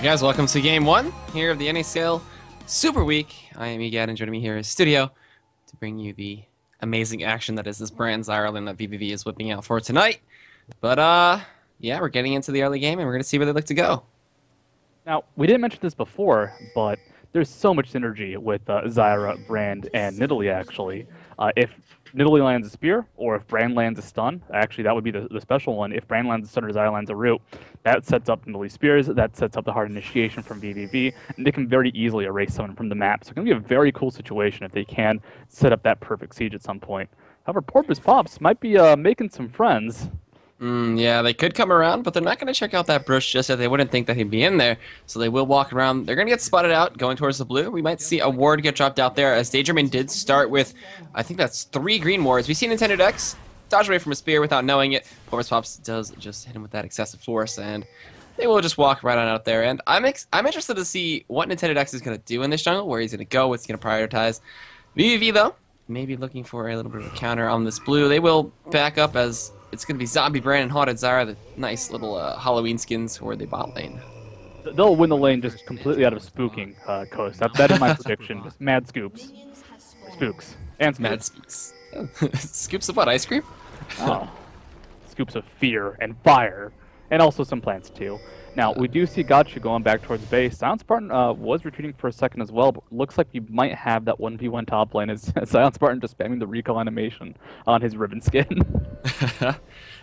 Alright guys, welcome to game one here of the NACL Super Week. I am Egad and joining me here in studio to bring you the amazing action that is this brand Ireland that vVv is whipping out for tonight. But yeah, we're getting into the early game and we're going to see where they look to go. Now, we didn't mention this before, but there's so much synergy with Zyra, Brand, and Nidalee, actually. If Nidalee lands a spear, or if Brand lands a stun, actually that would be the special one. If Brand lands a stun or Zyra lands a root, that sets up Nidalee spears, that sets up the hard initiation from vVv, and they can very easily erase someone from the map. So it's going to be a very cool situation if they can set up that perfect siege at some point. However, Porpoise Pops might be making some friends. Yeah, they could come around, but they're not going to check out that brush just yet. They wouldn't think that he'd be in there, so they will walk around. They're going to get spotted out going towards the blue. We might see a ward get dropped out there, as Daydreamin did start with, I think that's 3 green wards. We see Nintendo Dex dodge away from a spear without knowing it. Porpoise Pops does just hit him with that excessive force, and they will just walk right on out there. And I'm interested to see what Nintendo Dex is going to do in this jungle, where he's going to go, what's going to prioritize. vVv, though, maybe looking for a little bit of a counter on this blue. They will back up as it's going to be Zombie Brand and Haunted Zyra, the nice little Halloween skins for the bot lane. They'll win the lane just completely out of spooking Coast. That is my prediction. Just mad scoops. Spooks. And scoops. Mad scoops. Scoops of what, ice cream? Oh. Scoops of fear and fire. And also some plants too. Now, we do see Gotcha going back towards base. Silent Spartan was retreating for a second as well, but looks like you might have that 1v1 top lane as Silent Spartan just spamming the recall animation on his ribbon skin.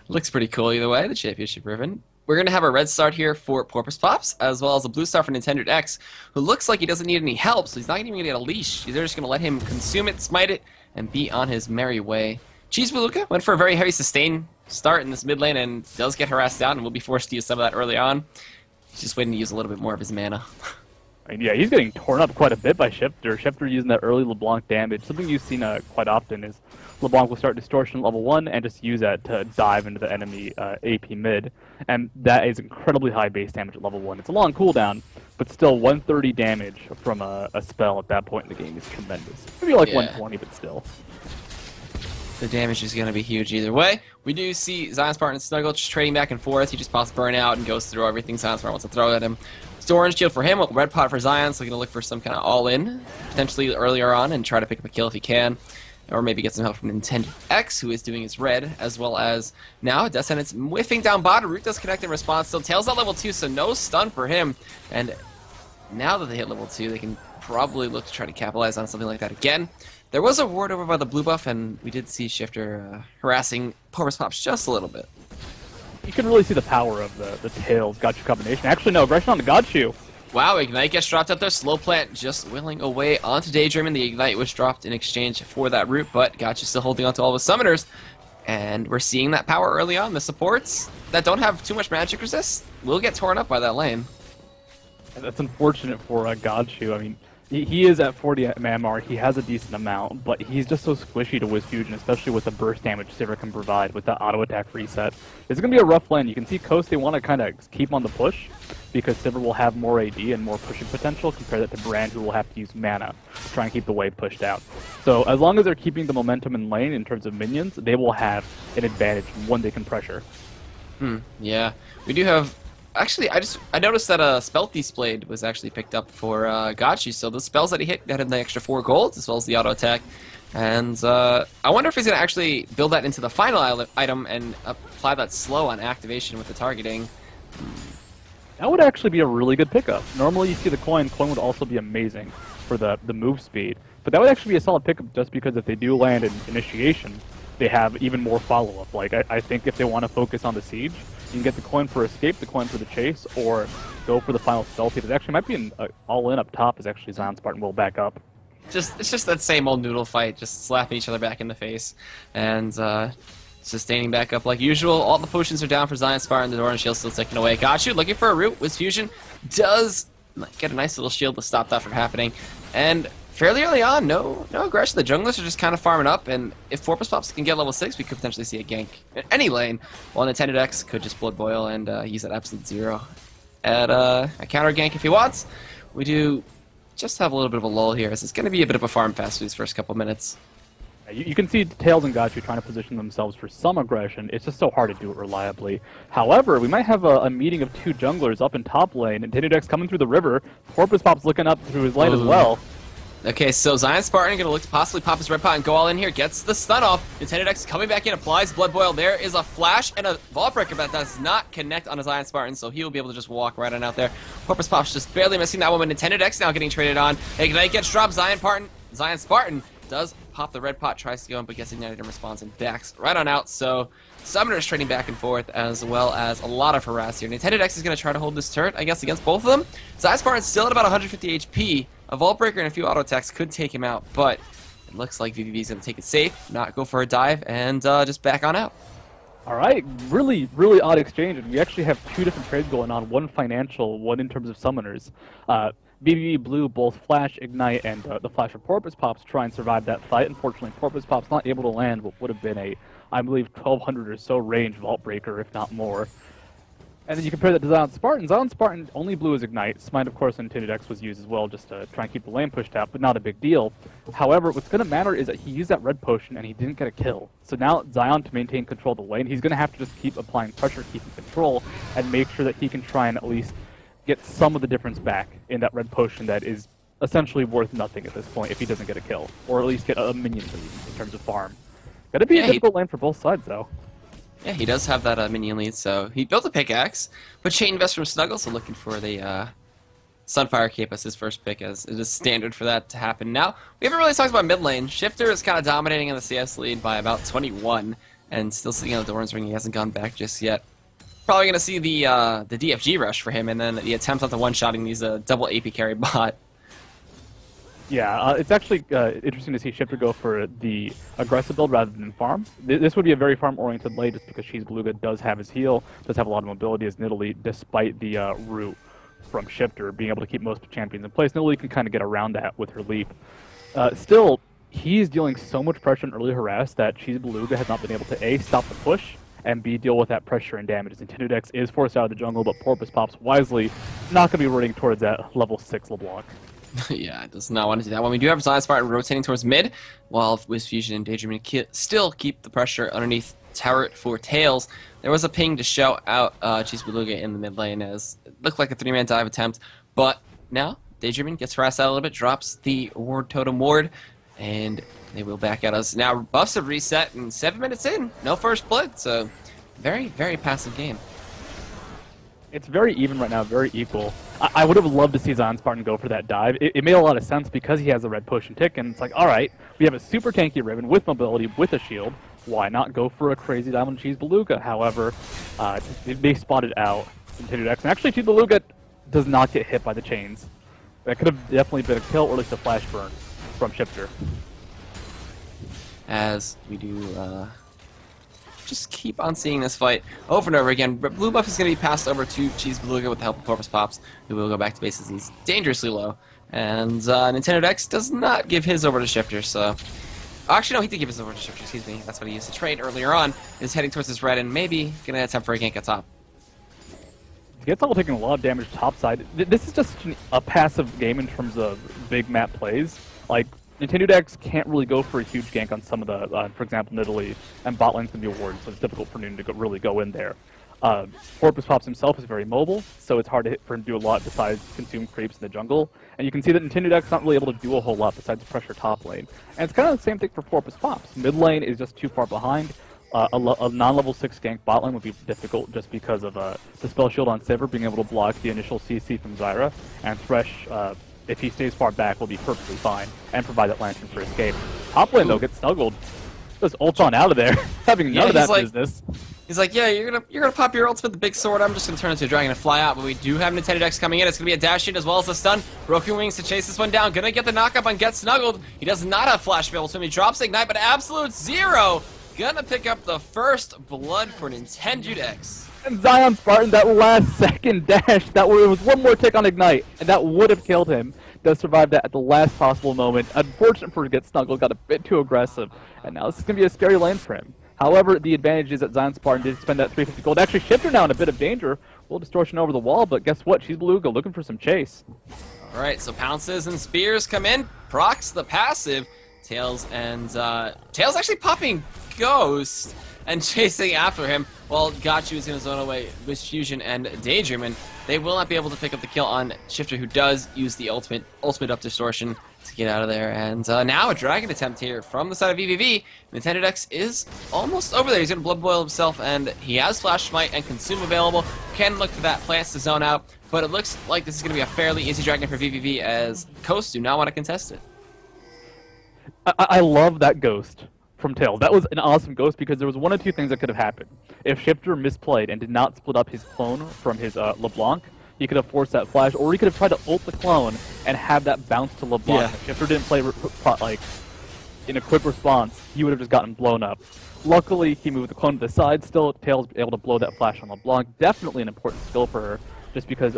Looks pretty cool either way, the championship ribbon. We're going to have a red start here for Porpoise Pops, as well as a blue star for Nintendo X, who looks like he doesn't need any help, so he's not even going to get a leash. They're just going to let him consume it, smite it, and be on his merry way. Cheese Beluga went for a very heavy sustain start in this mid lane and does get harassed down and will be forced to use some of that early on. He's just waiting to use a little bit more of his mana. I mean, yeah, he's getting torn up quite a bit by Shifter. Shifter using that early LeBlanc damage. Something you've seen quite often is LeBlanc will start Distortion level 1 and just use that to dive into the enemy AP mid. And that is incredibly high base damage at level 1. It's a long cooldown, but still 130 damage from a spell at that point in the game is tremendous. Maybe like 120, but still. The damage is going to be huge either way. We do see Zion Spartan and Snuggle just trading back and forth. He just pops Burnout and goes through everything Zion Spartan wants to throw at him. It's Orange Shield for him, Red Pot for Zion, so he's going to look for some kind of all-in, potentially earlier on, and try to pick up a kill if he can. Or maybe get some help from Nintendo X, who is doing his red, as well as now Descendant's whiffing down bot. Root does connect in response. Still Tails at level 2, so no stun for him. And now that they hit level 2, they can probably look to try to capitalize on something like that again. There was a ward over by the blue buff, and we did see Shifter harassing Porpoise Pops just a little bit. You can really see the power of the Tails Gotcha combination. Actually, no, aggression on the Gotcha. Wow, Ignite gets dropped out there. Slow Plant just willing away onto Daydreamin. The Ignite was dropped in exchange for that root, but Gotcha still holding on to all of his summoners. And we're seeing that power early on. The supports that don't have too much magic resist will get torn up by that lane. And that's unfortunate for Gotcha. I mean, he is at 40 man mark. He has a decent amount, but he's just so squishy to Wiz Fusion, especially with the burst damage Sivir can provide with that auto attack reset. It's going to be a rough lane. You can see Coast, they want to kind of keep on the push because Sivir will have more AD and more pushing potential. Compare that to Brand, who will have to use mana to try and keep the wave pushed out. So as long as they're keeping the momentum in lane in terms of minions, they will have an advantage when they can pressure. Yeah, we do have. Actually, I noticed that a Spell Thief's Blade was actually picked up for Gotchi, so the spells that he hit got him the extra 4 golds, as well as the auto attack. And I wonder if he's going to actually build that into the final item and apply that slow on activation with the targeting. That would actually be a really good pickup. Normally you see the coin would also be amazing for the move speed, but that would actually be a solid pickup just because if they do land in initiation, they have even more follow-up. Like, I think if they want to focus on the siege, you can get the coin for escape, the coin for the chase, or go for the final spell thief. It actually might be an all-in up top, as actually Zion Spartan will back up. It's just that same old noodle fight, just slapping each other back in the face, and sustaining back up like usual. All the potions are down for Zion Spartan, the Orange Shield still ticking away. Got you, looking for a root. Wiz Fusion does get a nice little shield to stop that from happening, and fairly early on, no aggression. The junglers are just kind of farming up, and if Porpoise Pops can get level 6, we could potentially see a gank in any lane, while Nintendo X could just Blood Boil and use that absolute 0 at a counter gank if he wants. We do just have a little bit of a lull here, as it's going to be a bit of a farm fast for these first couple minutes. You can see Tails and Gachu trying to position themselves for some aggression. It's just so hard to do it reliably. However, we might have a meeting of two junglers up in top lane, and Nintendo's coming through the river. Porpoise Pop's looking up through his lane as well. Okay, so Zion Spartan gonna look to possibly pop his red pot and go all in here. Gets the stun off. Nintendo coming back in, applies Blood Boil. There is a flash and a Vault Breaker, but that does not connect on a Zion Spartan, so he will be able to just walk right on out there. Porpoise Pop's just barely missing that one, but Nintendo now getting traded on. Ignite gets dropped. Zion Spartan does pop the red pot, tries to go in, but gets ignited in response and backs right on out. So Summoner's trading back and forth, as well as a lot of harass here. Nintendo is going to try to hold this turret, I guess, against both of them. Zion Spartan's still at about 150 HP. A Vault Breaker and a few auto attacks could take him out, but it looks like vVv is going to take it safe, not go for a dive, and just back on out. All right, really, really odd exchange, and we actually have two different trades going on, one financial, one in terms of summoners. vVv Blue both flash, ignite, and the flash of Porpoise Pops try and survive that fight. Unfortunately, Porpoise Pop's not able to land what would have been a, I believe, 1200 or so range Vault Breaker, if not more. And then you compare that to Zion Spartan. Zion Spartan only blew his ignite. Smite, of course, and Nintendo was used as well just to try and keep the lane pushed out, but not a big deal. However, what's going to matter is that he used that red potion and he didn't get a kill. So now Zion, to maintain control of the lane, he's going to have to just keep applying pressure, keeping control, and make sure that he can try and at least get some of the difference back in that red potion that is essentially worth nothing at this point if he doesn't get a kill, or at least get a minion lead in terms of farm. Gotta be a difficult lane for both sides, though. Yeah, he does have that minion lead, so he built a pickaxe, but Chain Vest from Snuggle, so looking for the Sunfire Cape as his first pick, as it is standard for that to happen. Now, we haven't really talked about mid lane. Shifter is kind of dominating in the CS lead by about 21, and still sitting on the Doran's ring. He hasn't gone back just yet. Probably going to see the DFG rush for him, and then the attempt at the one-shotting these double AP carry bot. Yeah, it's actually interesting to see Shifter go for the aggressive build rather than farm. This would be a very farm-oriented lane just because Cheese Beluga does have his heal, does have a lot of mobility as Nidalee, despite the root from Shifter being able to keep most champions in place. Nidalee can kind of get around that with her leap. Still, he's dealing so much pressure and early harass that Cheese Beluga has not been able to A, stop the push, and B, deal with that pressure and damage. Nintendo Dex is forced out of the jungle, but Porpoise Pop's wisely not going to be running towards that level 6 LeBlanc. Yeah, it does not want to do that one. We do have Zion Spartan rotating towards mid, while Wiz Fusion and Daydream still keep the pressure underneath turret for Tails. There was a ping to show out Cheese Beluga in the mid lane, as it looked like a 3-man dive attempt, but now Daydream gets harassed out a little bit, drops the Ward Totem Ward, and they will back at us. Now buffs have reset, and 7 minutes in, no first blood, so very, very passive game. It's very even right now, very equal. I would have loved to see Zion Spartan go for that dive. It made a lot of sense because he has a red potion tick, and it's like, alright, we have a super tanky Riven with mobility, with a shield. Why not go for a crazy dive on Cheese Beluga? However, they spotted out Nintendo Dex, and actually Cheese Beluga does not get hit by the chains. That could have definitely been a kill, or at least a flash burn from Shifter. As we do just keep on seeing this fight over and over again. Blue buff is going to be passed over to Cheese Beluga with the help of Porpoise Pops, who will go back to bases. He's dangerously low. And Nintendo Dex does not give his over to Shifter, so... Actually, no, he did give his over to Shifter, excuse me. That's what he used to trade earlier on. Is heading towards his red and maybe going to attempt for a gank at top. Get's taking a lot of damage topside. This is just a passive game in terms of big map plays. Like, Nintendo Dex can't really go for a huge gank on some of the, for example, Nidalee, and bot lane's going to be a ward, so it's difficult for Noon to really go in there. Porpoise Pops himself is very mobile, so it's hard for him to do a lot besides consume creeps in the jungle. And you can see that Nintendo Dex is not really able to do a whole lot besides pressure top lane. And it's kind of the same thing for Porpoise Pops. Mid lane is just too far behind. A non-level 6 gank bot lane would be difficult just because of the spell shield on Sivir being able to block the initial CC from Zyra, and Thresh, if he stays far back, will be perfectly fine and provide that lantern for escape. Top lane, though, gets snuggled. Just ult on out of there, having none of that business. He's like, yeah, you're gonna pop your ults with the big sword. I'm just gonna turn into a dragon and fly out. But we do have Nintendo Dex coming in. It's gonna be a dash in as well as a stun. Broken Wings to chase this one down. Gonna get the knockup on Get Snuggled. He does not have flash available to him. He drops Ignite, but absolute zero. Gonna pick up the first blood for Nintendo Dex. And Zion Spartan, that last second dash, it was one more tick on Ignite, and that would have killed him. Does survive that at the last possible moment. Unfortunate for Get Snuggled, got a bit too aggressive, and now this is going to be a scary lane for him. However, the advantage is that Zion Spartan did spend that 350 gold. Actually, Shifter now in a bit of danger. A little distortion over the wall, but guess what? Cheese Beluga looking for some chase. Alright, so pounces and spears come in. Procs the passive. Tails, and Tails actually popping Ghost and chasing after him, while Gachu is going to zone away with Fusion and Daydream, and they will not be able to pick up the kill on Shifter, who does use the ultimate up distortion to get out of there. And now a dragon attempt here from the side of vVv. Nintendo Dex is almost over there. He's going to Blood Boil himself, and he has Flash Smite and Consume available. Can look for that plants to zone out, but it looks like this is going to be a fairly easy dragon for vVv, as Coast do not want to contest it. I love that Ghost from Tails. That was an awesome Ghost because there was one of two things that could have happened. If Shifter misplayed and did not split up his clone from his LeBlanc, he could have forced that flash, or he could have tried to ult the clone and have that bounce to LeBlanc. Yeah. If Shifter didn't play like in a quick response, he would have just gotten blown up. Luckily, he moved the clone to the side. Still, Tails able to blow that flash on LeBlanc. Definitely an important skill for her, just because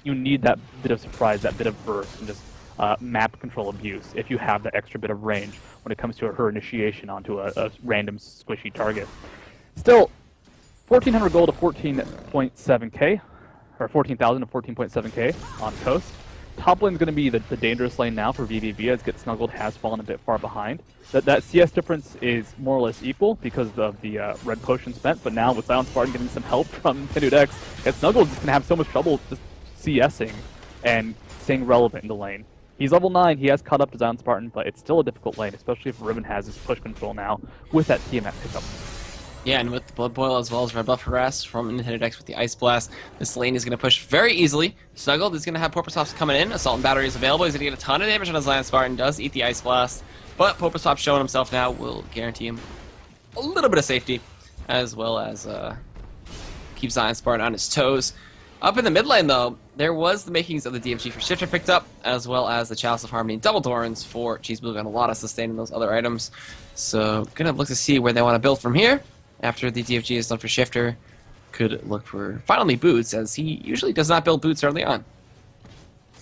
you need that bit of surprise, that bit of burst, and just map control abuse if you have that extra bit of range when it comes to her initiation onto a random squishy target. Still, 1,400 gold to 14.7k, or 14,000 to 14.7k on Coast. Top lane's going to be the dangerous lane now for vVv, as Get Snuggled has fallen a bit far behind. That CS difference is more or less equal because of the red potion spent, but now with Silent Spartan getting some help from Nintendo Dex, Get Snuggled is going to have so much trouble just CSing and staying relevant in the lane. He's level 9, he has caught up to Zion Spartan, but it's still a difficult lane, especially if Ribbon has his push control now with that Tiamat pickup. Yeah, and with the Blood Boil as well as Red Buff Harass from Nintendo Dex with the Ice Blast, this lane is going to push very easily. Snuggled is going to have Porpoise coming in, Assault and Battery is available, he's going to get a ton of damage on his Zion Spartan, does eat the Ice Blast, but Porpoise showing himself now will guarantee him a little bit of safety, as well as keep Zion Spartan on his toes. Up in the mid lane, though, there was the makings of the DFG for Shifter picked up, as well as the Chalice of Harmony and Double Thorns for Cheese Blue, and a lot of sustain in those other items. So, gonna look to see where they want to build from here. After the DFG is done for Shifter, could look for finally boots, as he usually does not build boots early on.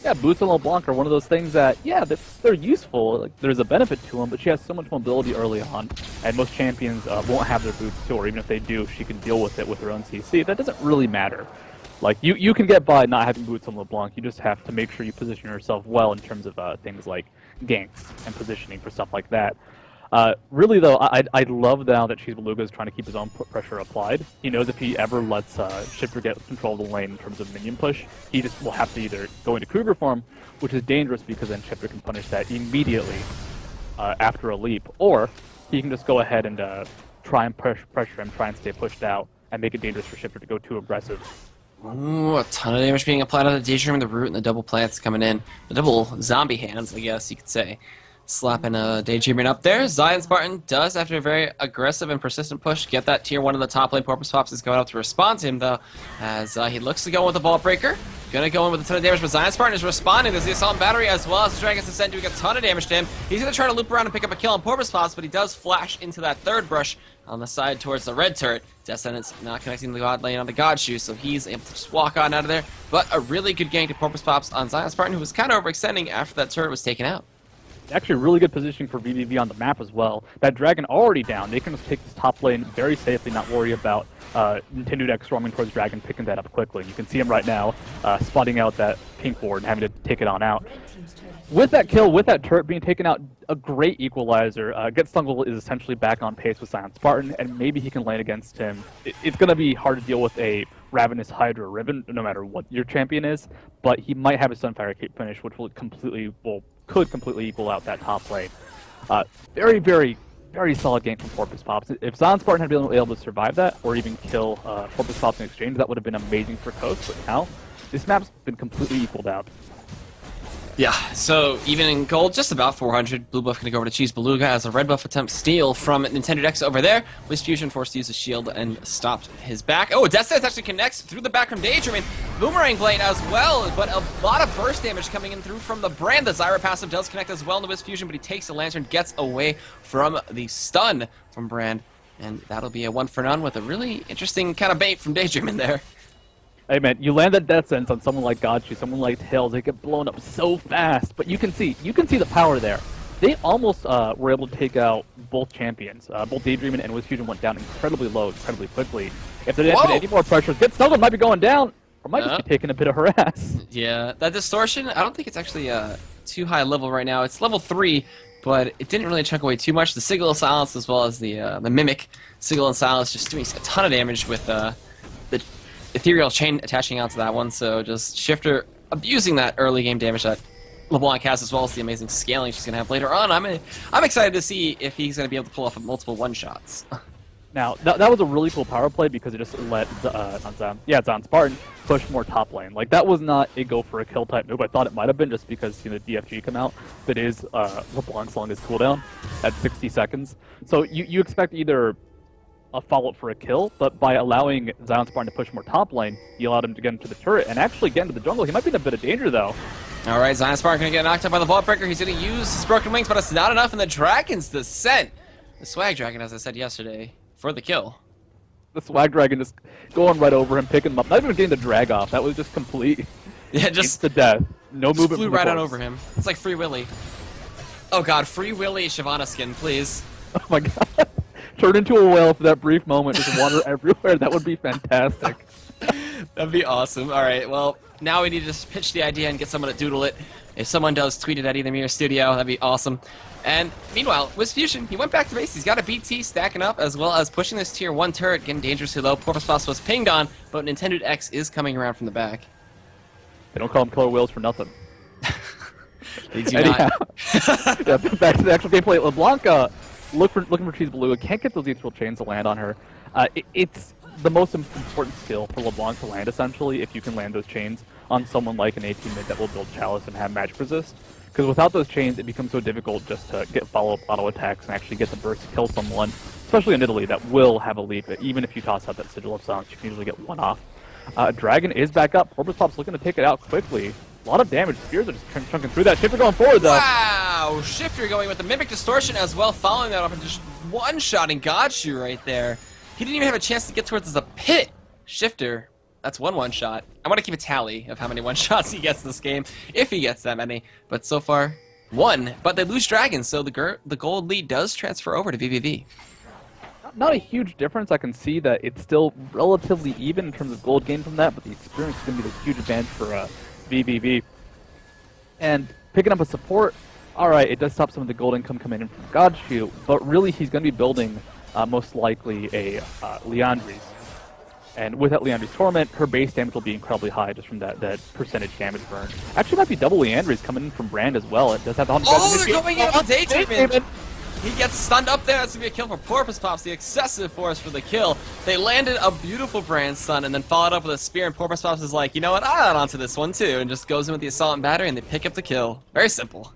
Yeah, boots and LeBlanc are one of those things that, yeah, they're useful. Like, there's a benefit to them, but she has so much mobility early on, and most champions won't have their boots too, or even if they do, she can deal with it with her own CC. That doesn't really matter. Like, you can get by not having boots on LeBlanc, you just have to make sure you position yourself well in terms of things like ganks and positioning for stuff like that. Really, though, I love now that Cheese Beluga is trying to keep his own pressure applied. He knows if he ever lets Shifter get control of the lane in terms of minion push, he just will have to either go into Kruger form, which is dangerous because then Shifter can punish that immediately after a leap, or he can just go ahead and try and pressure him, try and stay pushed out, and make it dangerous for Shifter to go too aggressive. Ooh, a ton of damage being applied on the Daydream, the Root, and the double plants coming in. The double zombie hands, I guess you could say. Slapping a Daydreaming up there. Zion Spartan does, after a very aggressive and persistent push, get that tier 1 in the top lane. Porpoise Pops is going up to respond to him, though, as he looks to go in with the Vault Breaker. Gonna go in with a ton of damage, but Zion Spartan is responding. There's the Assault and Battery as well as the Dragon's Ascent doing a ton of damage to him. He's gonna try to loop around and pick up a kill on Porpoise Pops, but he does flash into that third brush on the side towards the red turret. Descendant's not connecting the God lane on the God Shoe, so he's able to just walk on out of there. But a really good gank to Porpoise Pops on Zion Spartan, who was kind of overextending after that turret was taken out. Actually, really good positioning for vVv on the map as well. That dragon already down. They can just take this top lane very safely, not worry about Nintendo Dex storming towards dragon, picking that up quickly. You can see him right now, spotting out that pink ward and having to take it on out. With that kill, with that turret being taken out, a great equalizer. Get Snuggle is essentially back on pace with Silent Spartan, and maybe he can lane against him. It's going to be hard to deal with a Ravenous Hydra Ribbon, no matter what your champion is, but he might have a Sunfire Cape finish, which could completely equal out that top lane. Very, very, very solid game from Porpoise Pops. If Zion Spartan had been able to survive that, or even kill Porpoise Pops in exchange, that would have been amazing for Coast, but now, this map's been completely equaled out. Yeah, so even in gold, just about 400. Blue buff going to go over to Cheese Beluga as a red buff attempt steal from Nintendo Dex over there. Wiz Fusion forced to use a shield and stopped his back. Oh, Death Sense actually connects through the back from Daydream. Boomerang Blade as well, but a lot of burst damage coming in through from the Brand. The Zyra passive does connect as well into Wiz Fusion, but he takes the Lantern, gets away from the stun from Brand, and that'll be a 1-for-none with a really interesting kind of bait from Daydream in there. Hey man, you land that Death Sense on someone like Gachu, someone like Tails, they get blown up so fast, but you can see the power there. They almost were able to take out both champions. Both Daydreaming and Wiz Fusion went down incredibly low, incredibly quickly. If there didn't been any more pressure, Get Snuggled might be going down, or might just be taking a bit of harass. Yeah, that distortion, I don't think it's actually too high level right now. It's level 3, but it didn't really chunk away too much. The Signal of Silence as well as the Mimic Signal and Silence just doing a ton of damage with the Ethereal Chain attaching onto that one, so just Shifter abusing that early game damage that LeBlanc has, as well as the amazing scaling she's going to have later on. I'm excited to see if he's going to be able to pull off multiple one-shots. Now, that was a really cool power play because it just let Zon Spartan push more top lane. Like, that was not a go for a kill type move. I thought it might have been just because, you know, DFG come out. That is LeBlanc's longest cooldown at 60 seconds. So you expect either a follow-up for a kill, but by allowing Zion Spartan to push more top lane, you allowed him to get into the turret and actually get into the jungle. He might be in a bit of danger, though. All right, Zion Spartan going to get knocked out by the Vault Breaker. He's going to use his Broken Wings, but it's not enough in the Dragon's Descent. The Swag Dragon, as I said yesterday, for the kill. The Swag Dragon just going right over him, picking him up. Not even getting the drag off. That was just complete. Yeah, just to death. No movement. Flew right on over him. It's like Free Willy. Oh god, Free Willy Shyvana skin, please. Oh my god. Turn into a whale for that brief moment. Just water everywhere. That would be fantastic. That'd be awesome. All right, well, now we need to just pitch the idea and get someone to doodle it. If someone does, tweet it at either me or Studio. That'd be awesome. And meanwhile, WizFusion, he went back to base. He's got a BT stacking up, as well as pushing this tier 1 turret, getting dangerously low. Porpoise Boss was pinged on, but Nintendo X is coming around from the back. They don't call them killer whales for nothing. They do not. Yeah, back to the actual gameplay. LeBlanc, looking for Cheese Beluga, can't get those ethereal chains to land on her. It's the most important skill for LeBlanc to land, essentially, if you can land those chains on someone like an 18 mid that will build Chalice and have magic resist. Because without those chains, it becomes so difficult just to get follow-up auto attacks and actually get the burst to kill someone, especially in Italy, that will have a lead. But even if you toss out that Sigil of Silence, you can usually get one off. Dragon is back up. Porpoise Pop's looking to take it out quickly. A lot of damage. Spears are just chunking through that. Shifter going forward, though. Wow! Shifter going with the Mimic Distortion as well, following that up and just one-shotting Godshoe right there. He didn't even have a chance to get towards the pit. Shifter, that's one shot. I want to keep a tally of how many one-shots he gets this game, if he gets that many. But so far, one. But they lose Dragon, so the gold lead does transfer over to vVv. Not a huge difference. I can see that it's still relatively even in terms of gold gain from that, but the experience is going to be the huge advantage for vVv. And picking up a support, alright, it does stop some of the gold income coming in from Godshoe, but really he's going to be building most likely a Liandry's. And with that Liandry's Torment, her base damage will be incredibly high just from that percentage damage burn. Actually, might be double Liandry's coming in from Brand as well. It does have the 100. Oh, they're going in on Daydream! He gets stunned up there. That's going to be a kill for Porpoise Pops, the excessive force for the kill. They landed a beautiful Brand Stun and then followed up with a spear, and Porpoise Pops is like, you know what, I'll add on to this one too, and just goes in with the Assault and Battery, and they pick up the kill. Very simple.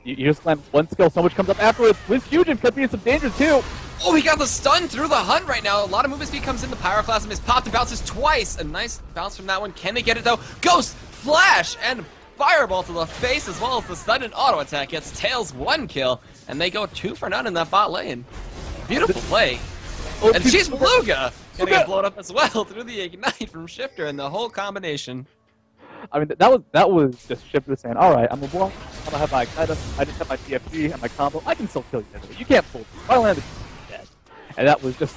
You just land one skill, so much comes up afterwards. WizFusion could be in some danger too. Oh, he got the stun through the hunt right now. A lot of movement speed comes in. The Pyroclasm is popped and bounces twice. A nice bounce from that one. Can they get it though? Ghost, Flash, and Fireball to the face, as well as the stun and auto attack gets Tails one kill, and they go 2 for none in that bot lane. Beautiful play. Oh, and she's Beluga gonna get blown up as well through the Ignite from Shifter and the whole combination. I mean, that was just Shifter saying, alright, I'm LeBlanc, I'm gonna have my Ignite, I just have my TFG and my combo, I can still kill you. You can't pull this. If I land it, you're dead. And that was just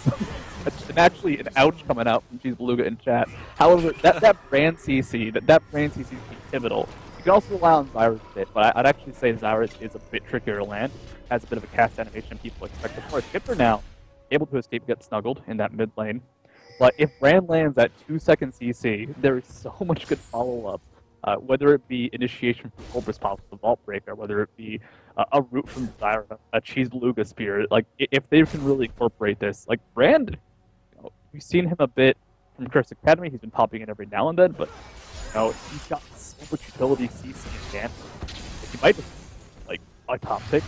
actually an ouch coming out from Cheese Beluga in chat. However, that Brand CC, that Brand CC is pivotal. You can also rely on Zyrus a bit, but I'd actually say Zyrus is a bit trickier to land. Has a bit of a cast animation people expect. Of course, Shifter now able to escape, get snuggled in that mid lane. But if Brand lands at 2-second CC, there is so much good follow-up. Whether it be initiation from Porpoise Pop with the Vault Breaker, whether it be a root from Zyra, a Cheese Beluga Spear, like if they can really incorporate this, like Brand, we've seen him a bit from Curse Academy. He's been popping in every now and then, but he's got so much utility, CC, and damage. He might just like a top pick.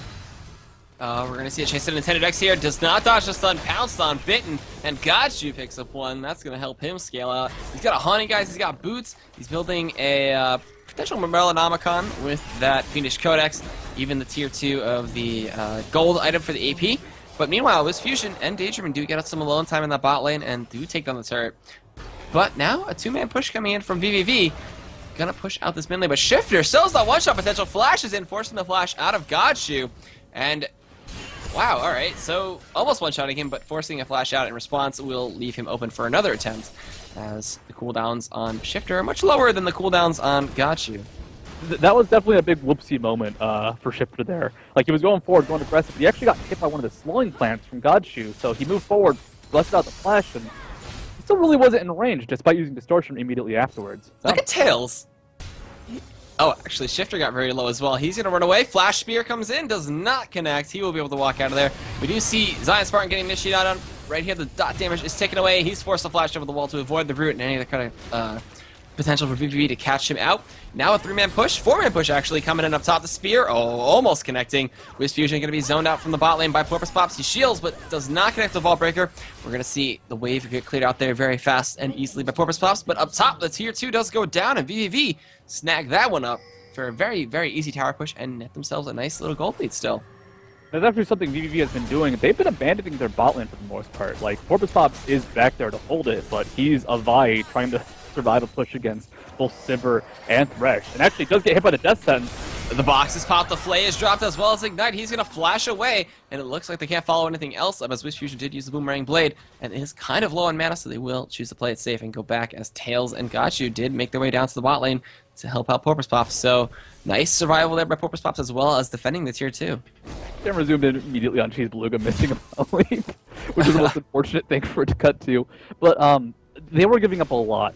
We're going to see a chase to Nintendo X here. Does not dodge the stun, pounced on, bitten, and Godshoe picks up one. That's going to help him scale out. He's got a Haunting, guys. He's got boots. He's building a potential Melonomicon with that Fiendish Codex, even the tier 2 of the gold item for the AP. But meanwhile, WizFusion and Daydream do get us some alone time in that bot lane and do take down the turret. But now a 2-man push coming in from vVv. Gonna push out this mid lane, but Shifter still has that one-shot potential. Flashes in, forcing the flash out of Godshoe. And wow, alright, so almost one-shotting him, but forcing a flash out in response will leave him open for another attempt, as the cooldowns on Shifter are much lower than the cooldowns on Godshoe. That was definitely a big whoopsie moment for Shifter there. Like, he was going forward, going aggressive, but he actually got hit by one of the slowing plants from Godshoe, so he moved forward, busted out the flash, and he still really wasn't in range, despite using Distortion immediately afterwards. Look at Tails! Oh, actually, Shifter got very low as well. He's going to run away. Flash Spear comes in, does not connect. He will be able to walk out of there. We do see Zion Spartan getting initiated on. Right here, the dot damage is taken away. He's forced to flash over the wall to avoid the root and any other kind of potential for vVv to catch him out. Now a 3-man push, 4-man push actually coming in up top. The spear, almost connecting. WizFusion going to be zoned out from the bot lane by Porpoise Pops. He shields, but does not connect the Vault Breaker. We're going to see the wave get cleared out there very fast and easily by Porpoise Pops. But up top, the tier 2 does go down, and vVv snag that one up for a very, very easy tower push and net themselves a nice little gold lead still. That's actually something vVv has been doing. They've been abandoning their bot lane for the most part. Like, Porpoise Pops is back there to hold it, but he's a Vi trying to survive a push against both Sivir and Thresh. And actually does get hit by the Death Sentence. The box is popped, the Flay is dropped as well as Ignite. He's going to flash away, and it looks like they can't follow anything else up as WizFusion did use the Boomerang Blade, and is kind of low on mana, so they will choose to play it safe and go back as Tails and Godshoe did make their way down to the bot lane to help out Porpoise Pops. So, nice survival there by Porpoise Pops as well as defending the tier 2. Then resumed in immediately on Cheese Beluga, missing a leap, which is the most unfortunate thing for it to cut to. But they were giving up a lot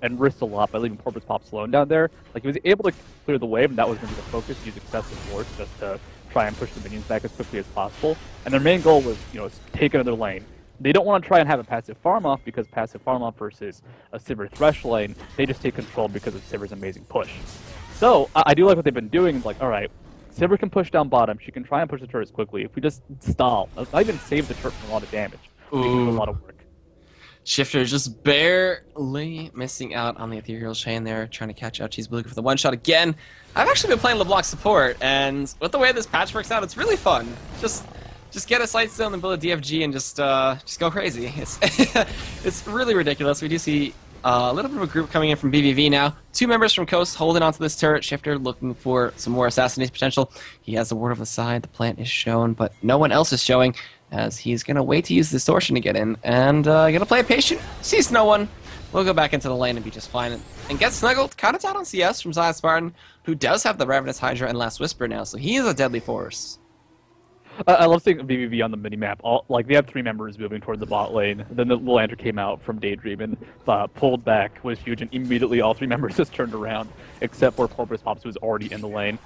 and risked a lot by leaving Porpoise Pops alone down there. Like, he was able to clear the wave, and that was going to be the focus, use excessive force just to try and push the minions back as quickly as possible. And their main goal was, take another lane. They don't want to try and have a passive farm off because passive farm off versus a Sivir Thresh lane, they just take control because of Sivir's amazing push. So I do like what they've been doing. Like, all right, Sivir can push down bottom. She can try and push the turrets quickly. If we just stall, not even save the turret from a lot of damage, we can do a lot of work. Shifter just barely missing out on the Ethereal Chain there, trying to catch out Cheese Beluga for the one-shot again. I've actually been playing LeBlanc support, and with the way this patch works out, it's really fun. Just get a Sightstone and build a DFG and just go crazy. It's really ridiculous. We do see a little bit of a group coming in from vVv now. 2 members from Coast holding onto this turret. Shifter looking for some more assassination potential. He has the Word of the Side. The plant is shown, but no one else is showing as he's going to wait to use Distortion to get in. And going to play it patient. Sees no one. We'll go back into the lane and be just fine. And get snuggled kind of down on CS from Zion Spartan, who does have the Ravenous Hydra and Last Whisper now, so he is a deadly force. I love seeing vVv on the minimap. Like, they have 3 members moving toward the bot lane. Then the Lantern came out from Daydream and pulled back with WizFusion. Immediately, all 3 members just turned around, except for Porpoise Pops, who was already in the lane.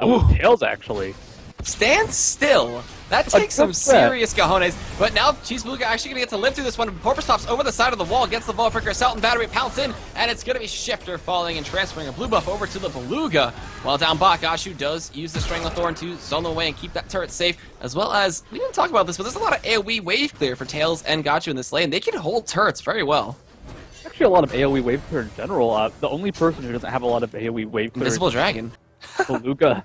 With Tails, actually. Stand still. That takes some serious cojones. But now Cheese Beluga actually going to get to live through this one. Porpoise Pops over the side of the wall, gets the Vault Breaker, Assault and Battery, pounce in, and it's going to be Shifter falling and transferring a blue buff over to the Beluga. While down bot, Godshoe does use the Stranglethorn to zone away and keep that turret safe, as well as, we didn't talk about this, but there's a lot of AoE wave clear for Tails and Godshoe in this lane. They can hold turrets very well. Actually, a lot of AoE wave clear in general. The only person who doesn't have a lot of AoE wave clear Invisible Dragon. Beluga.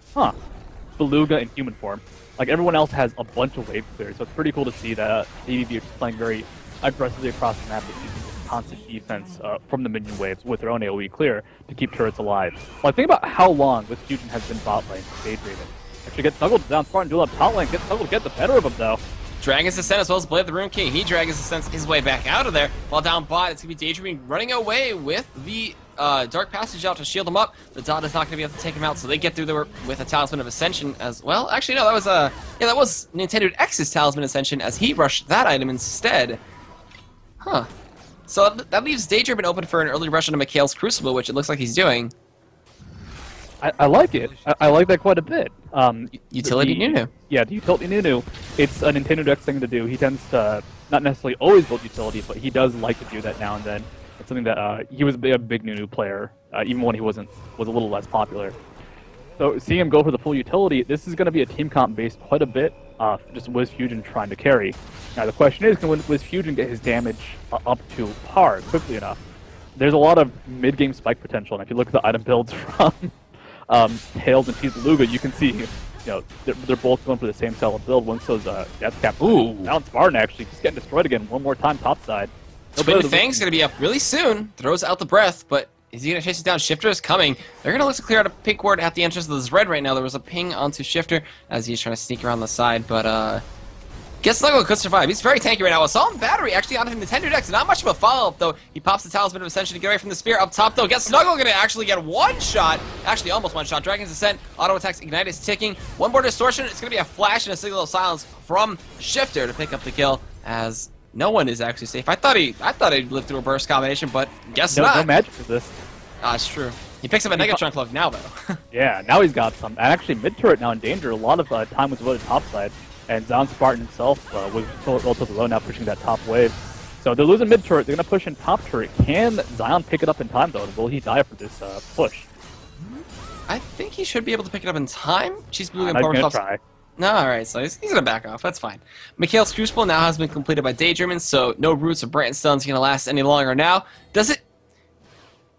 Beluga in human form. Like, everyone else has a bunch of wave clear, so it's pretty cool to see that vVv are just playing very aggressively across the map, using constant defense from the minion waves with their own AoE clear to keep turrets alive. Like, think about how long WizFusion has been bot lane, Daydreaming. Actually get snuggled down Spartan, duel up top lane, get snuggled, get the better of him though. Dragon's Descent as well as Blade of the Rune King. He Dragon's Descent his way back out of there. While down bot, it's going to be Daydreaming running away with the Dark Passage out to shield him up. The Dot is not going to be able to take him out, so they get through there with a Talisman of Ascension as well. Actually, no, that was that was Nintendo X's Talisman Ascension as he rushed that item instead. Huh. So that leaves Daydreaming open for an early rush into Mikhail's Crucible, which it looks like he's doing. I like it. I like that quite a bit. Utility Nunu. Yeah, the Utility Nunu. It's a Nintendo Dex thing to do. He tends to not necessarily always build utility, but he does like to do that now and then. It's something that he was a big Nunu player, even when he was a little less popular. So seeing him go for the full utility, this is going to be a team comp based quite a bit, just WizFusion trying to carry. Now the question is, can WizFusion get his damage up to par quickly enough? There's a lot of mid-game spike potential, and if you look at the item builds from Tails and Cheese Beluga, you can see, they're both going for the same style of build. Once those Death Cap down Spartan actually just getting destroyed again one more time topside. Twin Fang's going to be up really soon. Throws out the breath, but is he going to chase it down? Shifter is coming. They're going to look to clear out a pink ward at the entrance of this red right now. There was a ping onto Shifter as he's trying to sneak around the side, but Gets Snuggle could survive. He's very tanky right now. Assault and Battery actually on Nintendo Dex. Not much of a follow-up, though. He pops the Talisman of Ascension to get away from the Spear. Up top, though, Gets Snuggle going to actually get one shot. Actually, almost one shot. Dragon's Descent, Auto Attacks, Ignite is ticking. One more Distortion. It's going to be a flash and a Signal of Silence from Shifter to pick up the kill, as no one is actually safe. I thought he'd lived through a burst combination, but guess not. No magic for this. It's true. He picks up a Negatrunk Cloak now, though. Yeah, now he's got some. And actually, mid-turret now in danger. A lot of time was devoted topside. And Zion Spartan himself was relatively low now, pushing that top wave. So they're losing mid-turret. They're going to push in top turret. Can Zion pick it up in time, though? Will he die for this push? I think he should be able to pick it up in time. She's blue and I'm power going to stops. try. No, alright, so he's going to back off. That's fine. Mikhail's Crucible now has been completed by Daydreamin', so no Roots or Brand Stone's going to last any longer now. Does it...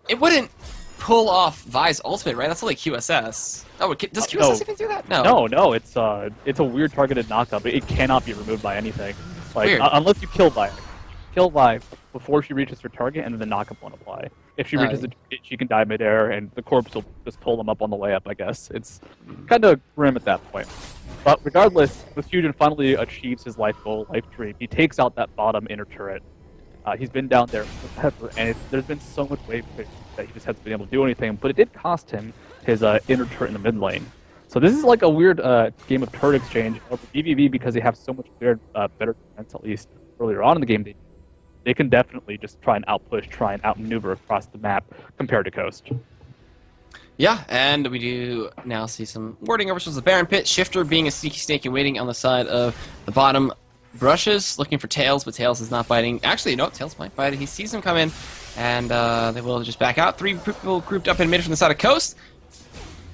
It wouldn't pull off Vi's ultimate, right? That's only QSS. Oh, does QSS even do that? No, it's a weird targeted knockup. It cannot be removed by anything. Like unless you kill Vi. Kill Vi before she reaches her target, and then the knockup won't apply. If she reaches it, she can die midair, and the corpse will just pull them up on the way up, I guess. It's kind of grim at that point. But regardless, Fusion finally achieves his life goal, life dream. He takes out that bottom inner turret. He's been down there forever, and there's been so much wave push that he just hasn't been able to do anything, but it did cost him his inner turret in the mid lane. So this is like a weird game of turret exchange. Over vVv, because they have so much better defense, at least earlier on in the game, they can definitely just try and outpush, try and outmaneuver across the map compared to Coast. Yeah, and we do now see some wording over towards the Baron Pit. Shifter being a sneaky snake and waiting on the side of the bottom brushes, looking for Tails, but Tails is not biting. Actually, no, Tails might bite. He sees him come in, and they will just back out. 3 people grouped up in mid from the side of Coast.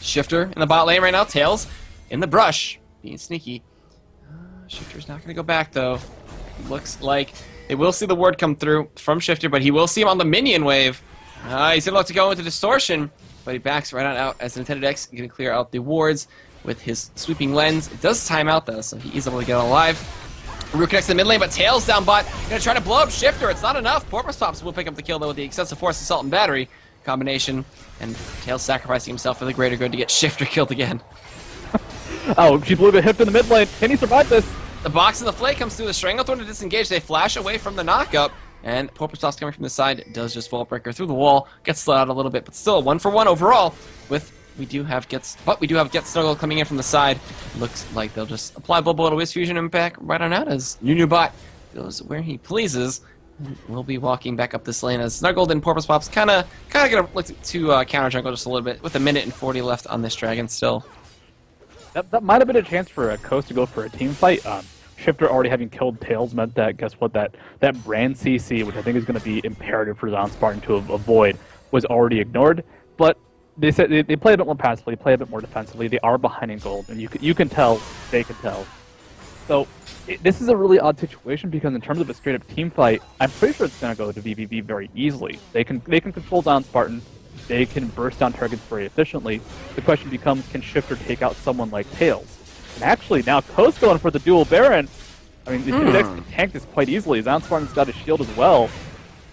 Shifter in the bot lane right now. Tails in the brush, being sneaky. Shifter's not going to go back, though. Looks like they will see the ward come through from Shifter, but he will see him on the minion wave. He's going to look to go into Distortion, but he backs right on out as Nintendo Dex going to clear out the wards with his sweeping lens. It does time out, though, so he is able to get alive. Root connects to the mid lane, but Tails down bot. Gonna try to blow up Shifter. It's not enough. Porpoise Pops will pick up the kill, though, with the excessive force, assault, and battery combination. And Tails sacrificing himself for the greater good to get Shifter killed again. Oh, she blew the hip in the mid lane. Can he survive this? The box and the flay comes through. The Stranglethorn to disengage. They flash away from the knockup. And Porpoise Pops coming from the side does just Vault Breaker through the wall. Gets slowed out a little bit, but still 1-for-1 overall. We do have Get Snuggle coming in from the side. Looks like they'll just apply Bubble to Wiz Fusion and back right on out as Bot goes where he pleases. We'll be walking back up this lane as Snuggled and Porpoise Pops kind of gonna look to counter jungle just a little bit with 1:40 left on this dragon still. That might have been a chance for a Coast to go for a team fight. Shifter already having killed Tails meant that, guess what, that brand CC, which I think is going to be imperative for Zion Spartan to avoid, was already ignored. But they said they play a bit more passively, play a bit more defensively. They are behind in gold, and you can tell, they can tell. So this is a really odd situation because in terms of a straight-up team fight, I'm pretty sure it's going to go to vVv very easily. They can control Zion Spartan. They can burst down targets very efficiently. The question becomes, can Shifter take out someone like Tails? And actually, now Coast going for the dual Baron. I mean, the Dex can tank this quite easily. Zion Spartan's got a shield as well.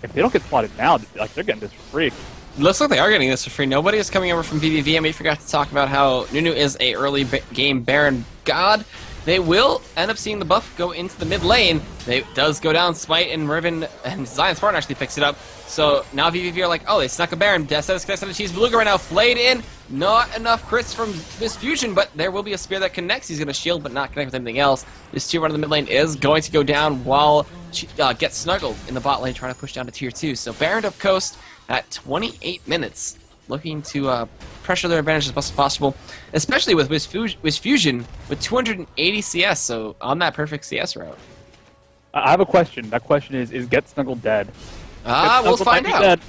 If they don't get spotted now, like, they're getting this for free. Looks like they are getting this for free. Nobody is coming over from vVv, and we forgot to talk about how Nunu is a early game Baron god. They will end up seeing the buff go into the mid lane. It does go down, Smite and Riven, and Zion Spartan actually picks it up. So now vVv are like, oh, they snuck a Baron. Death Status connects on the Cheese Beluga right now, flayed in. Not enough crits from this Fusion, but there will be a spear that connects. He's going to shield, but not connect with anything else. This tier 1 in the mid lane is going to go down while Gets Snuggled in the bot lane, trying to push down to tier 2. So Baron up Coast at 28 minutes, looking to pressure their advantage as much as possible, especially with Wiz Fusion with 280 CS, so on that perfect CS route. I have a question. That question is Get Snuggled dead? We'll find out.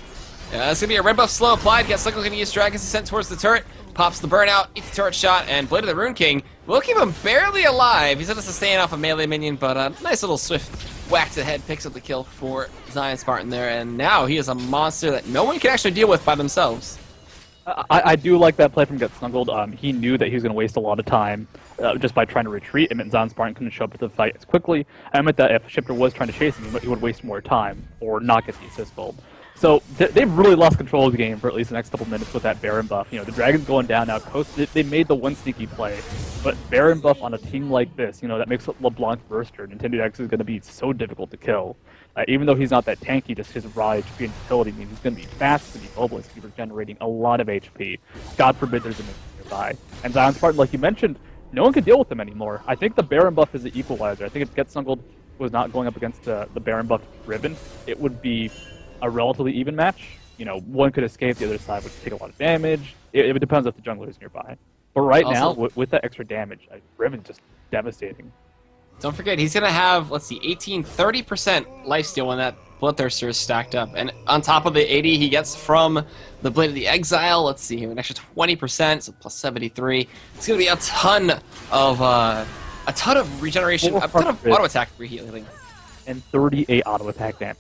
Yeah, it's going to be a red buff slow applied. Get Snuggle going to use Dragon's Descent towards the turret. Pops the burnout, eats the turret shot, and Blade of the Rune King will keep him barely alive. He's going to sustain off a melee minion, but a nice little swift whack to the head picks up the kill for Zion Spartan there. And now he is a monster that no one can actually deal with by themselves. I do like that play from Get Snuggled. He knew that he was going to waste a lot of time just by trying to retreat. It meant Zion Spartan couldn't show up to the fight as quickly. I meant that if Shifter was trying to chase him, he would waste more time or not get the assist gold. So they've really lost control of the game for at least the next couple minutes with that Baron buff. You know, the Dragon's going down now. Coast, they made the one sneaky play, but Baron buff on a team like this, you know, that makes LeBlanc Burster. Nintendo X is going to be so difficult to kill. Even though he's not that tanky, just his raw HP and utility means he's going to be fast, he's going to be mobile, he's going to be regenerating a lot of HP. God forbid there's a minion nearby. And Zion Spartan, like you mentioned, no one can deal with him anymore. I think the Baron buff is the equalizer. I think if Get Snuggled was not going up against the Baron buff Riven, it would be a relatively even match. You know, one could escape, the other side would take a lot of damage. It depends if the jungler is nearby. But right now, with that extra damage, Riven's just devastating. Don't forget, he's going to have, let's see, 30% lifesteal when that Bloodthirster is stacked up. And on top of the 80 he gets from the Blade of the Exile, let's see here, an extra 20%, so plus 73. It's going to be a ton of regeneration, a ton of auto attack rehealing. And 38 auto attack damage.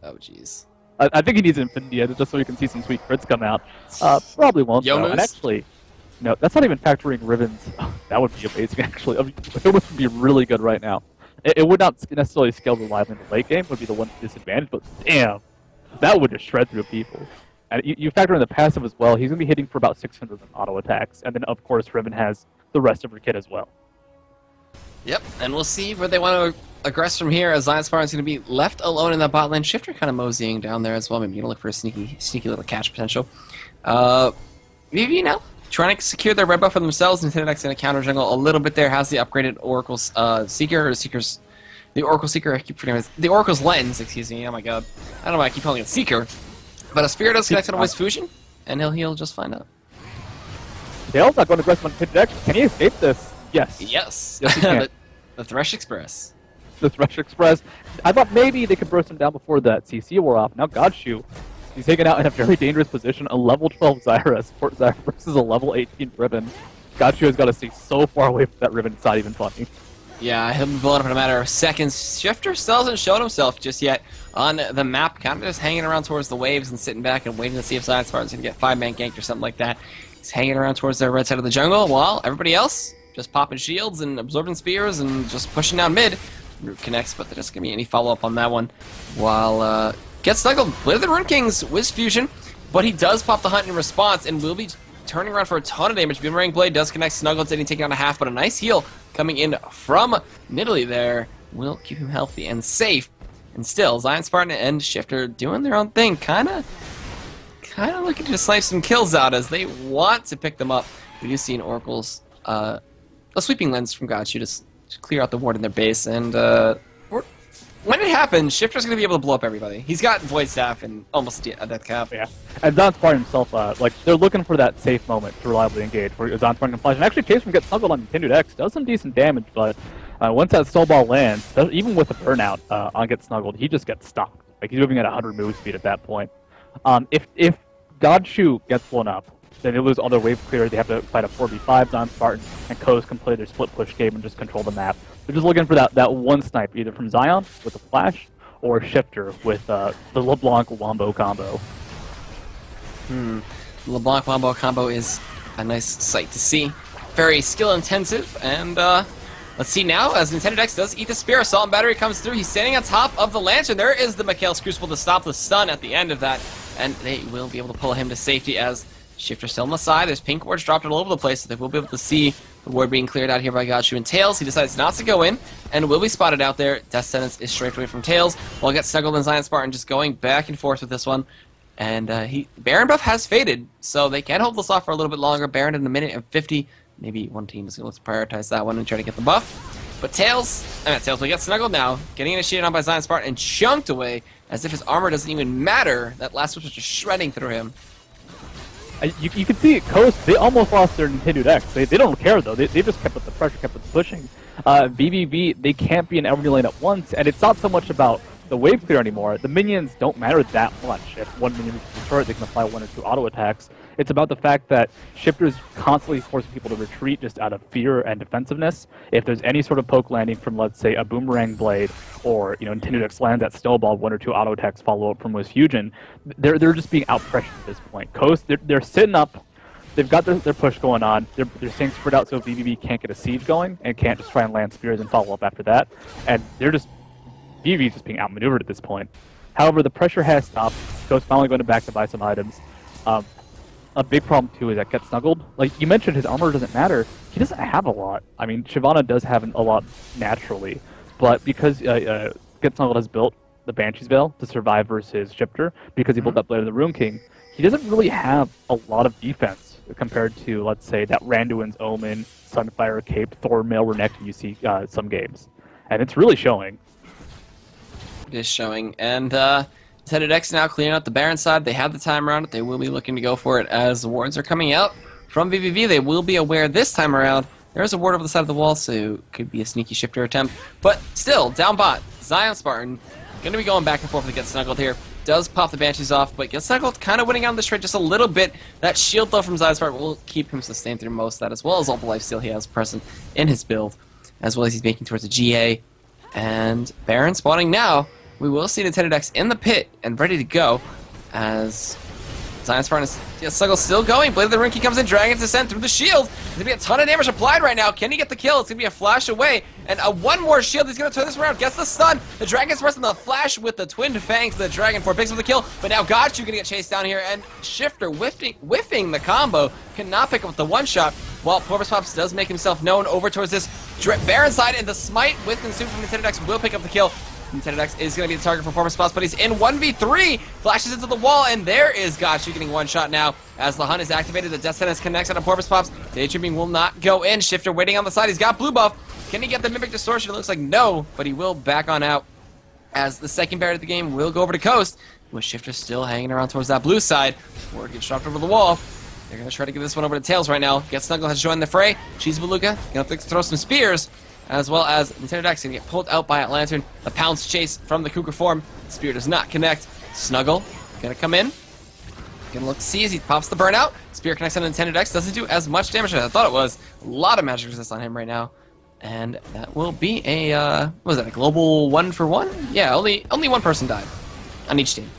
Oh, jeez. I think he needs Infinity Edge just so we can see some sweet crits come out. Probably won't, though. And actually, no, that's not even factoring Riven's. Oh, that would be amazing, actually. I mean, it would be really good right now. It would not necessarily scale reliably in the late game, would be the one disadvantage, but damn, that would just shred through people. And you factor in the passive as well, he's going to be hitting for about 600 in auto attacks. And then, of course, Riven has the rest of her kit as well. Yep, and we'll see where they want to aggress from here, as Zion Spartan's going to be left alone in that bot lane. Shifter kind of moseying down there as well. Maybe you're going to look for a sneaky little catch potential. Maybe now, trying to secure their red buff for themselves. Nintendo X going to counter jungle a little bit there. Has the upgraded Oracle's Seeker, or Seeker's... The Oracle Seeker, I keep forgetting. The Oracle's Lens, excuse me. Oh my god. I don't know why I keep calling it Seeker. But a Spirit does connect on Voice Fusion, and he'll just find out. Dale's not going to aggressive on Nintendo X. Can he escape this? Yes. Yes. Yes, he can. The Thresh Express. The Thresh Express. I thought maybe they could burst him down before that CC wore off. Now Godshoe, he's taken out in a very dangerous position. A level 12 Zyra support Zyra versus a level 18 Riven. Godshoe has got to stay so far away from that Riven, it's not even funny. Yeah, he'll be blown up in a matter of seconds. Shifter still hasn't shown himself just yet on the map, kind of just hanging around towards the waves and sitting back and waiting to see if Zion Spartan's going to get 5-man ganked or something like that. He's hanging around towards the red side of the jungle, while everybody else just popping shields and absorbing spears and just pushing down mid. Root connects, but there doesn't going to be any follow-up on that one. While gets snuggled with the Rune King's Wiz Fusion, but he does pop the hunt in response and will be turning around for a ton of damage. Boomerang Blade does connect Snuggled, and taking on a half, but a nice heal coming in from Nidalee there will keep him healthy and safe. And still, Zion Spartan and Shifter doing their own thing, kind of looking to snipe some kills out as they want to pick them up. We do see an Oracle's a sweeping lens from Godshoe to clear out the ward in their base, and when it happens, Shifter's going to be able to blow up everybody. He's got Void Staff and almost a death cap. Yeah, and Zion Spartan himself, like, they're looking for that safe moment to reliably engage, where Zion Spartan can flash. And actually, Chase from Get Snuggled on Nintendo X does some decent damage, but once that soul ball lands, even with the burnout on Get Snuggled, he just gets stuck. Like, he's moving at 100 move speed at that point. If Godshoe gets blown up, then they lose all their wave clear. They have to fight a 4v5. Zion Spartan and Coast can play their split push game and just control the map. They're just looking for that one snipe, either from Zion with a flash or Shifter with the LeBlanc Wombo combo. LeBlanc Wombo combo is a nice sight to see. Very skill intensive, and let's see now as Nintendo X does eat the spear. Assault and Battery comes through. He's standing on top of the lantern. There is the Mikhail's Crucible to stop the stun at the end of that, and they will be able to pull him to safety as Shifter still on the side. There's pink wards dropped all over the place, so they will be able to see the ward being cleared out here by Godshoe and Tails. He decides not to go in and will be spotted out there. Death Sentence is straight away from Tails, while Get Snuggled and Zion Spartan just going back and forth with this one. And Baron buff has faded, so they can hold this off for a little bit longer. Baron in a minute and 50. Maybe one team is going to prioritize that one and try to get the buff. But Tails, we get Snuggled now, getting initiated on by Zion Spartan and chunked away as if his armor doesn't even matter. That last switch was just shredding through him. You can see Coast, they almost lost their Nintendo X. They don't care, though. They just kept up the pressure, kept up the pushing. vVv, they can't be in every lane at once, and it's not so much about the wave clear anymore. The minions don't matter that much. If one minion is destroyed, they can apply 1 or 2 auto attacks. It's about the fact that Shifter is constantly forcing people to retreat just out of fear and defensiveness. If there's any sort of poke landing from, let's say, a Boomerang Blade, or Nintendo X lands that Snowball, 1 or 2 auto attacks follow up from Wiz Fusion, they're just being out-pressured at this point. Coast, they're sitting up. They've got their push going on. They're staying spread out so vVv can't get a siege going and can't just try and land spears and follow up after that. And they're just vVv just being outmaneuvered at this point. However, the pressure has stopped. Ghost finally going back to buy some items. A big problem too is that Get Snuggled. Like you mentioned, his armor doesn't matter. He doesn't have a lot. I mean, Shyvana does have a lot naturally, but because Get Snuggled has built the Banshee's Veil to survive versus Shifter, because he built that Blade of the Rune King, he doesn't really have a lot of defense compared to, let's say, that Randuin's Omen, Sunfire Cape, Thornmail, Renekton you see some games. And it's really showing. It is showing. And NACL now clearing out the Baron side. They have the time around it. They will be looking to go for it as the wards are coming out from vVv. They will be aware this time around there's a ward over the side of the wall, so it could be a sneaky Shifter attempt. But still, down bot, Zion Spartan going to be going back and forth to Get Snuggled here. Does pop the Banshees off, but Get Snuggled kind of winning on this trade just a little bit. That shield though from Zion Spartan will keep him sustained through most of that, as well as all the lifesteal he has present in his build, as well as he's making towards a GA. And Baron spawning now. We will see NACL in the pit and ready to go as Zion Spartan is still going. Blade of the Rune King comes in, Dragon's Descent through the shield. There's going to be a ton of damage applied right now. Can he get the kill? It's going to be a flash away. And one more shield. He's going to turn this around. Gets the stun. The Dragon's pressing the flash with the Twin Fangs of the Dragon for picks up the kill. But now Gotchu going to get chased down here. And Shifter whiffing the combo. Cannot pick up the one-shot. While Porpoise Pops does make himself known over towards this Baron side. And the smite with Consume from NACL will pick up the kill. NACL is going to be the target for Porpoise Pops, but he's in 1v3, flashes into the wall, and there is Gotchu getting one shot now. As the hunt is activated, the Death Sentence connects on Porpoise Pops. Daydreaming will not go in. Shifter waiting on the side. He's got blue buff. Can he get the Mimic Distortion? It looks like no, but he will back on out as the second Baron of the game will go over to Coast, with Shifter still hanging around towards that blue side. Ward gets dropped over the wall. They're going to try to get this one over to Tails right now. Get Snuggle has joined the fray. Cheese Beluga going to throw some spears, as well as NACL going to get pulled out by a Lantern. The Pounce chase from the Cougar form. Spear does not connect. Snuggle going to come in. Going to look to see as he pops the burnout. Spear connects on NACL. Doesn't do as much damage as I thought it was. A lot of magic resist on him right now. And that will be a, what was that, a global 1-for-1? Yeah, only one person died on each team.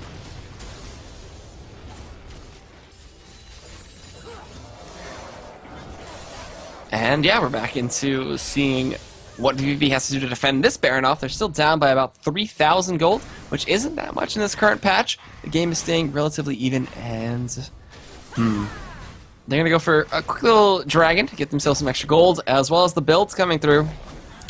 And yeah, we're back into seeing what vVv has to do to defend this Baron off. They're still down by about 3,000 gold, which isn't that much in this current patch. The game is staying relatively even, and they're going to go for a quick little dragon to get themselves some extra gold, as well as the builds coming through.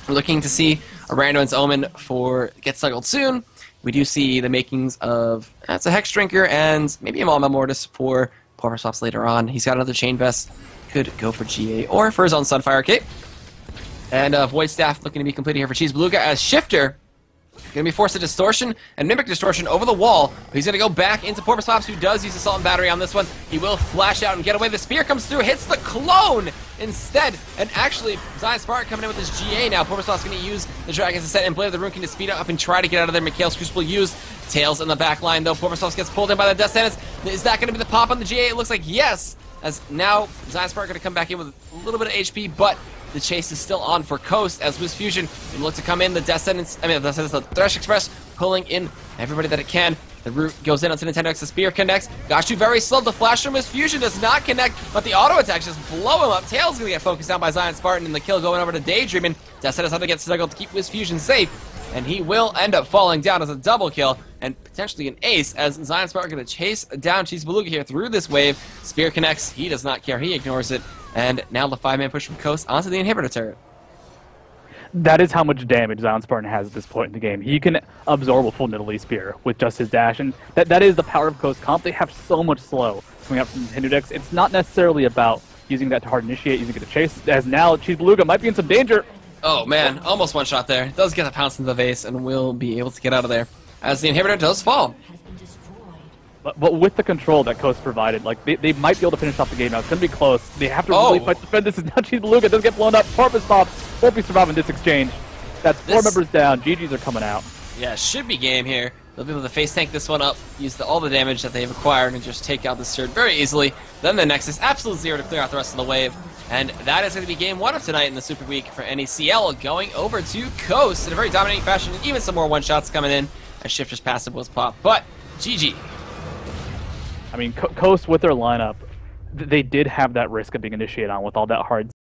We're looking to see a Randuin's Omen for Get Snuggled soon. We do see the makings of, that's a Hex Drinker, and maybe a Maw Mortis for Porpoise Pops later on. He's got another Chain Vest. Could go for GA or for his own Sunfire Cape. And Void Staff looking to be completed here for Cheese Beluga as Shifter going to be forced to Distortion and Mimic Distortion over the wall. He's going to go back into Porpoise Pops, who does use Assault and Battery on this one. He will flash out and get away. The Spear comes through, hits the clone instead. And actually, Zion Spartan coming in with his GA now. Porpoise Pops going to use the Dragon's Descent and Blade of the Rune King to speed up and try to get out of there. Mikhail's Crucible used. Tails in the back line, though. Porpoise Pops gets pulled in by the Death Sentence. Is that going to be the pop on the GA? It looks like yes. As now, Zion Spartan going to come back in with a little bit of HP, but the chase is still on for Coast as Wiz Fusion will look to come in. The Death Sentence, the Thresh Express pulling in everybody that it can. The root goes in onto NACL. The Spear connects. Gotchu very slow. The flash from Wiz Fusion does not connect, but the auto attacks just blow him up. Tails going to get focused down by Zion Spartan, and the kill going over to Daydreaming. Death Sentence how to get Snuggled to keep Wiz Fusion safe, and he will end up falling down as a double kill and potentially an ace, as Zion Spartan going to chase down Cheese Beluga here through this wave. Spear connects. He does not care. He ignores it. And now the 5-man push from Coast onto the inhibitor turret. That is how much damage Zion Spartan has at this point in the game. He can absorb a full Nidalee Spear with just his dash, and that is the power of Coast comp. They have so much slow coming up from NACL. It's not necessarily about using that to hard initiate, using it to chase, as now Cheese Beluga might be in some danger. Oh man, almost one shot there. Does get the pounce into the vase and will be able to get out of there as the inhibitor does fall. But with the control that Coast provided, like they might be able to finish off the game now. It's going to be close. They have to really fight to defend. This is now Cheese Beluga. Doesn't get blown up. Porpoise Pops won't be surviving this exchange. That's four members down. GGs are coming out. Yeah, should be game here. They'll be able to face tank this one up, use all the damage that they've acquired, and just take out the Surge very easily. Then the Nexus, absolute zero to clear out the rest of the wave. And that is going to be game one of tonight in the Super Week for NACL, going over to Coast in a very dominating fashion, and even some more one-shots coming in as Shifter's passive was popped. But GG. I mean, Coast with their lineup, they did have that risk of being initiated on with all that hard